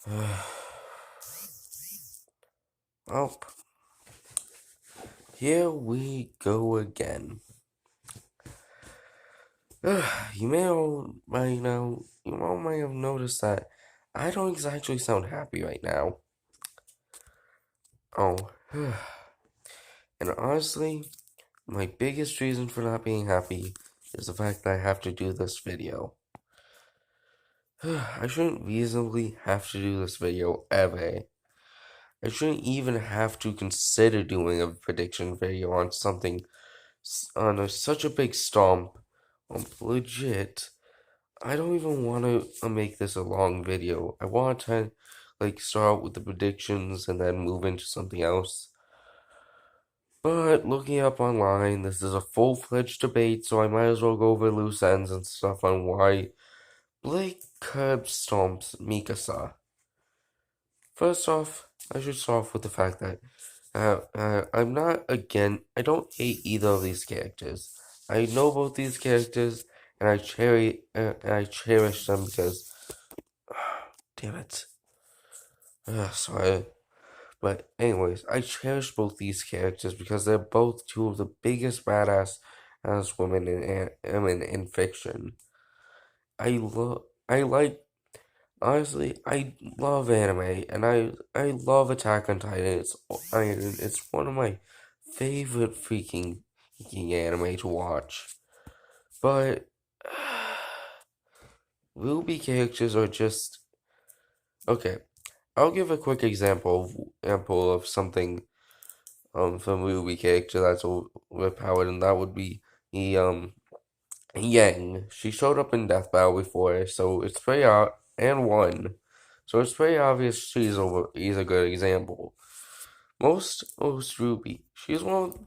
Oh, here we go again. You all might have noticed that I don't exactly sound happy right now. Oh, and honestly, my biggest reason for not being happy is the fact that I have to do this video. I shouldn't reasonably have to do this video ever. I shouldn't even have to consider doing a prediction video on something such a big stomp. Legit. I don't even want to make this a long video. I want to start with the predictions and then move into something else. But looking up online, this is a full-fledged debate, so I might as well go over loose ends and stuff on why Blake curb stomps Mikasa. First off, I should start off with the fact that I don't hate either of these characters. I know both these characters, and I cherish them because, damn it. Sorry. But anyways, I cherish both these characters because they're both two of the biggest badass as women in fiction. I like honestly, I love anime and I love Attack on Titan. It's one of my favorite freaking anime to watch. But Ruby characters are just okay. I'll give a quick example of something from Ruby character that's overpowered, and that would be the Yang. She showed up in Death Battle before, so it's pretty and won. So it's pretty obvious he's a good example. Most Ruby, she's one of,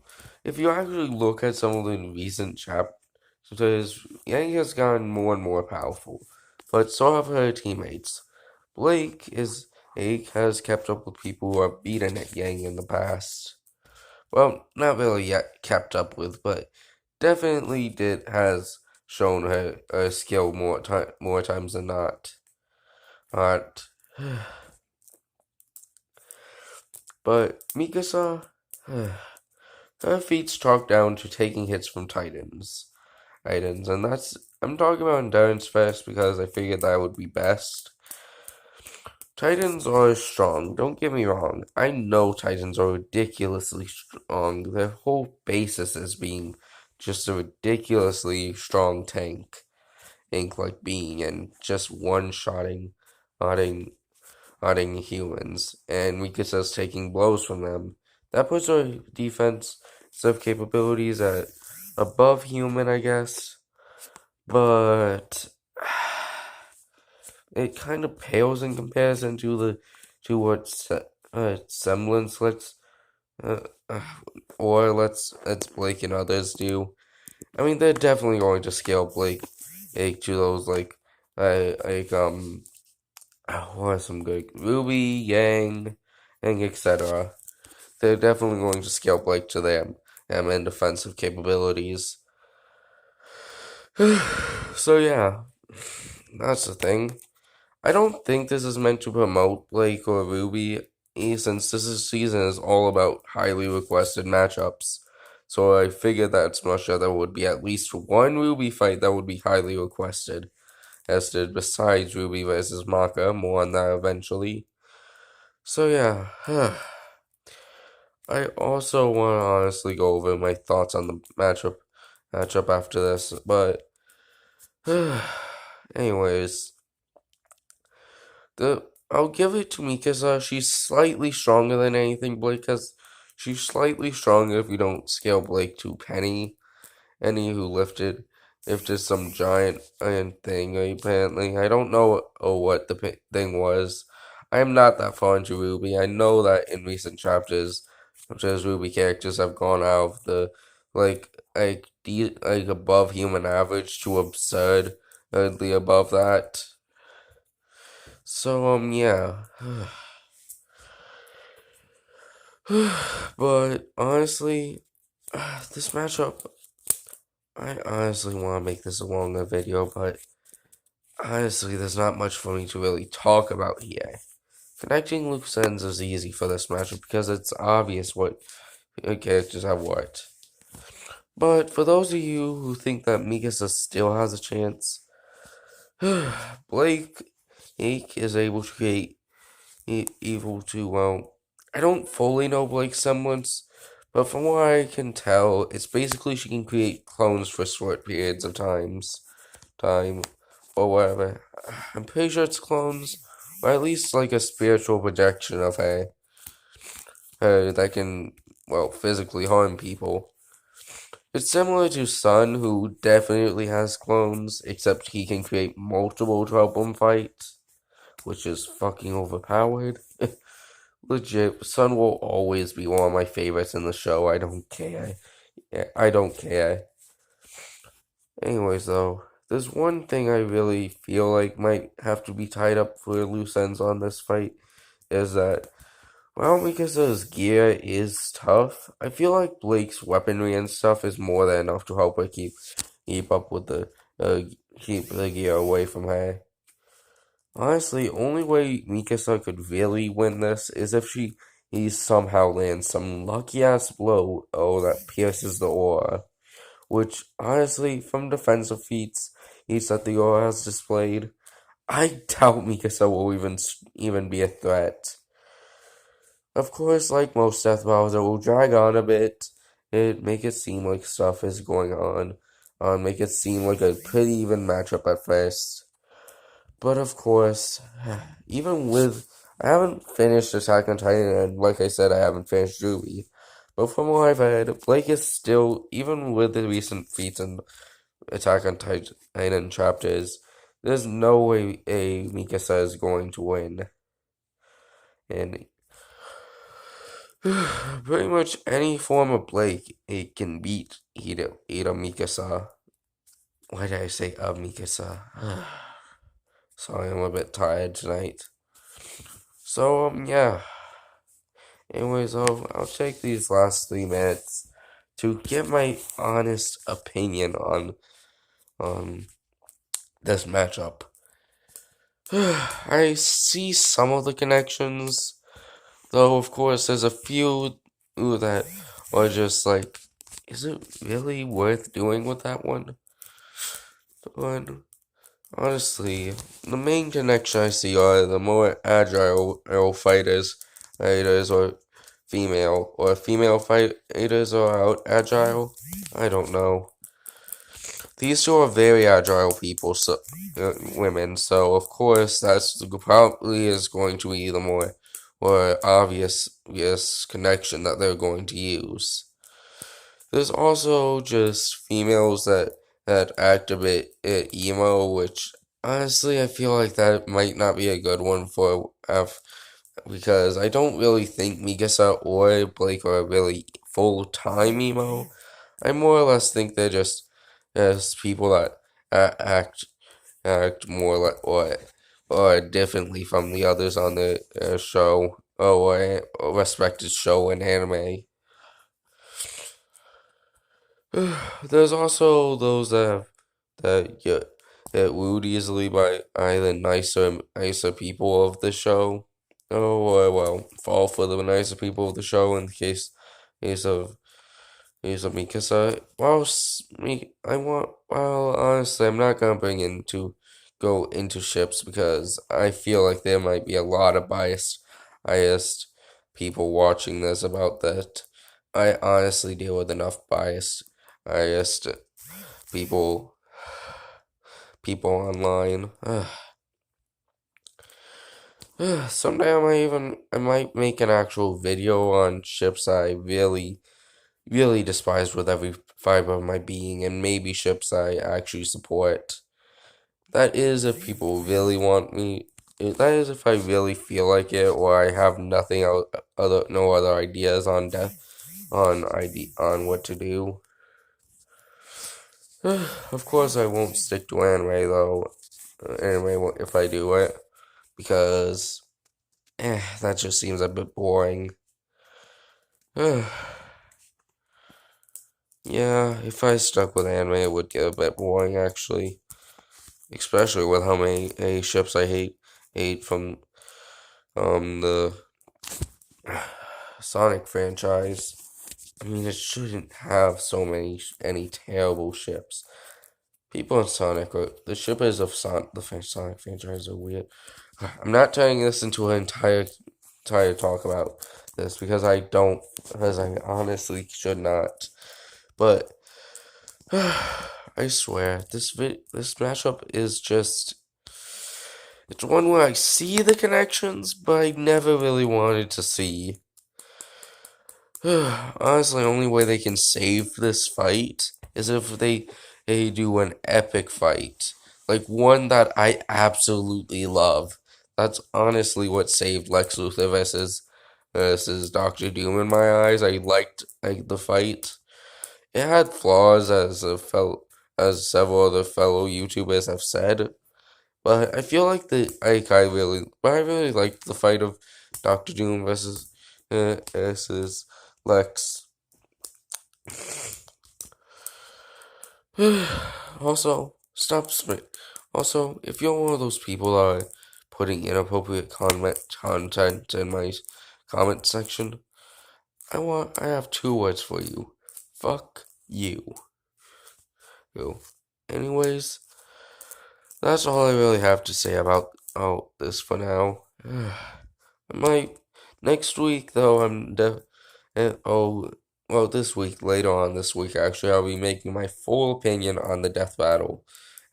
if you actually look at some of the recent chapters, Yang has gotten more and more powerful, but so have her teammates. Blake has kept up with people who have beaten at Yang in the past. Well, not really yet kept up with, but definitely has shown her skill more times than not. But but Mikasa, her feats chalk down to taking hits from Titans, and I'm talking about endurance first because I figured that would be best. Titans are strong, don't get me wrong. I know Titans are ridiculously strong. Their whole basis is being just a ridiculously strong tank like being, and just one-shotting shotting humans, and Mikasa's taking blows from them. That puts our defensive capabilities at above human, I guess, but it kind of pales in comparison to what semblance uh, uh, let's Blake and others do. I mean, they're definitely going to scale Blake to those what are some good Ruby, Yang, etc. They're definitely going to scale Blake to them and defensive capabilities. So yeah, that's the thing. I don't think this is meant to promote Blake or Ruby, since season is all about highly requested matchups. So I figured that it's much there would be at least one Ruby fight that would be highly requested, as did besides Ruby versus Maka. More on that eventually. So yeah, I also want to honestly go over my thoughts on the matchup after this, but anyways. I'll give it to Mikasa. She's slightly stronger than anything Blake has. She's slightly stronger if you don't scale Blake to Penny who lifted some giant iron thing. Apparently, I don't know what the thing was. I am not that far into Ruby. I know that in recent chapters, Ruby characters have gone out of the above human average to absurdly above that. So yeah. But honestly, this matchup, I honestly want to make this a longer video, but honestly, there's not much for me to really talk about here. Connecting loose ends is easy for this matchup because it's obvious what characters have what. But for those of you who think that Mikasa still has a chance, Blake is able to create evil to, well, I don't fully know Blake's semblance, but from what I can tell, it's basically she can create clones for short periods of time, or whatever. I'm pretty sure it's clones, or at least like a spiritual projection of her that can, well, physically harm people. It's similar to Sun, who definitely has clones, except he can create multiple to help him fight, which is fucking overpowered. Legit, Sun will always be one of my favorites in the show. I don't care. I don't care. Anyways, though, there's one thing I really feel like might have to be tied up for loose ends on this fight, is that, well, because his gear is tough, I feel like Blake's weaponry and stuff is more than enough to help her keep up with uh, keep the gear away from her. Honestly, only way Mikasa could really win this is if he somehow lands some lucky ass blow that pierces the aura. Which, honestly, from defensive feats that the aura has displayed, I doubt Mikasa will even be a threat. Of course, like most death battles, it will drag on a bit. It make it seem like stuff is going on, make it seem like a pretty even matchup at first. But of course, even with I haven't finished Attack on Titan, and like I said, I haven't finished Ruby. But from what I've heard, Blake is still, even with the recent feats in Attack on Titan chapters, there's no way a Mikasa is going to win. And pretty much any form of Blake, it can beat Ida Mikasa. Why did I say Mikasa? Sorry, I'm a bit tired tonight. So, yeah. Anyways, I'll take these last 3 minutes to give my honest opinion on this matchup. I see some of the connections, though of course there's a few that are just like, is it really worth doing with that one? But honestly, the main connection I see are the more agile fighters or female fighters are out agile. I don't know. These two are very agile people, women. So of course that's probably is going to be the more obvious connection that they're going to use. There's also just females that act a bit emo, which honestly I feel like that might not be a good one for because I don't really think Mikasa or Blake are really full-time emo. I more or less think they're just people that act more like or differently from the others on the show or respected show and anime. There's also those that wooed easily by either nicer people of the show, or well, fall for the nicer people of the show in the case of Mikasa. Well, honestly, I'm not gonna go into ships because I feel like there might be a lot of biased people watching this about that. I honestly deal with enough biased people people online. Someday I might make an actual video on ships I really despise with every fiber of my being, and maybe ships I actually support. That is if people really want me. That is if I really feel like it, or I have no other ideas on what to do. Of course, I won't stick to anime though. Anime if I do it, because that just seems a bit boring. Yeah, if I stuck with anime, it would get a bit boring actually, especially with how many ships I hate from the Sonic franchise. I mean, it shouldn't have any terrible ships. People in Sonic, the shippers of Sonic franchise are weird. I'm not turning this into an entire talk about this because I honestly should not. But I swear, this matchup is just, it's one where I see the connections, but I never really wanted to see. Honestly, the only way they can save this fight is if they do an epic fight. Like one that I absolutely love. That's honestly what saved Lex Luthor versus Doctor Doom in my eyes. I liked the fight. It had flaws as several other fellow YouTubers have said, but I feel like I really liked the fight of Doctor Doom versus Lex. Also, stop spit. Also, if you're one of those people that are putting inappropriate content in my comment section, I have two words for you. Fuck you. Yo. Anyways, that's all I really have to say about this for now. My next week though, this week, later on this week actually, I'll be making my full opinion on the death battle,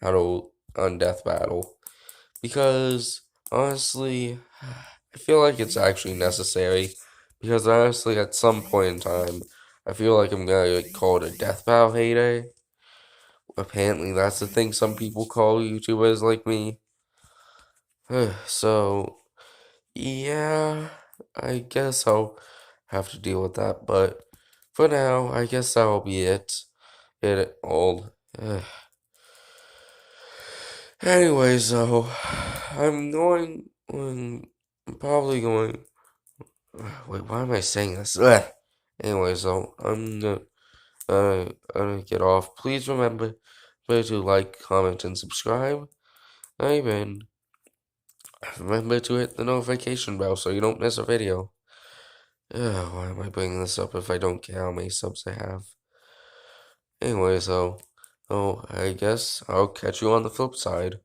on death battle, because honestly, I feel like it's actually necessary, because honestly, at some point in time, I feel like I'm gonna get called a death battle hater. Apparently, that's the thing some people call YouTubers like me. So, yeah, I guess I'll have to deal with that, but for now, I guess that'll be it. It all. Anyways, though, I'm probably going. Wait, why am I saying this? Anyways, though, gonna get off. Please remember to like, comment, and subscribe. Amen. Remember to hit the notification bell so you don't miss a video. Why am I bringing this up if I don't care how many subs I have? Anyways, though, I guess I'll catch you on the flip side.